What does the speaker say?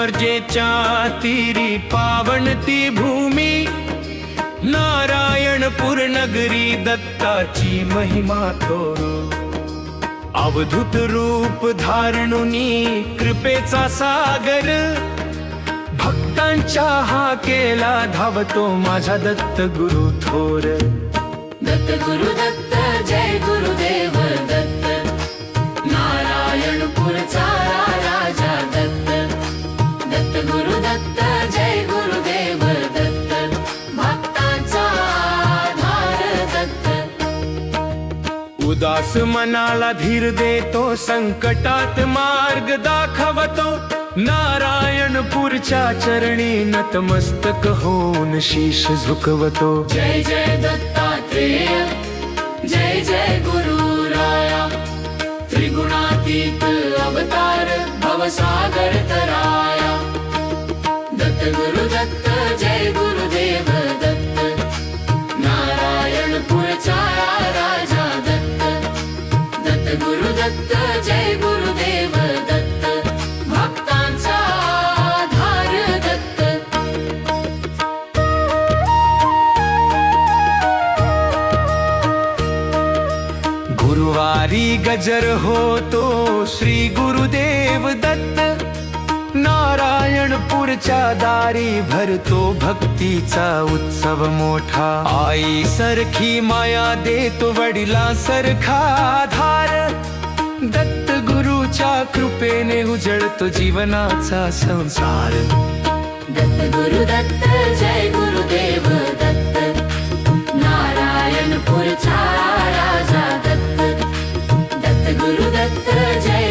मॉर्जेच्या तीरी पावनती भूमी, नारायणपूर नगरी दत्ताची महिमा थोर। अवधूत रूप धारणुनी कृपेचा सागर, भक्तांच्या हाकेला धावतो माझा दत्त गुरु थोर। दत्त गुरु दत्त जय गुरुदेव दत्त, नारायणपूरचा राजा दत्त। दत्त गुरु दत्त जय गुरुदेव दत्त, भक्तांचा आधार दत्त। उदास मनाला धीर देतो, संकटात मार्ग दाखवतो, नारायणपूरच्या चरणी नतमस्तक होऊन शीश झुकवतो। जय जय दत्तात्रेय, जय जय गुरुराया, त्रिगुणातीत अवतार भवसागर तराया। दत्त गुरु दत्त जय गुरुदेव दत्त, नारायणपूरचा राजा दत्त। दत्त गुरु दत्त जय गुरुदेव दत्त, भक्तांचा आधार दत्त। गुरुवारी गजर होतो श्री गुरुदेव दत्त, नारायणपूरच्या दारी भरतो भक्तीचा उत्सव मोठा। आई सारखी माया देतो, वडिला सारखा आधार, दत्त गुरुच्या कृपेने उजळतो जीवनाचा संसार। दत्त गुरु दत्त जय गुरुदेव दत्त, नारायणपूरचा राजा दत्त। दत्त गुरु दत्त जय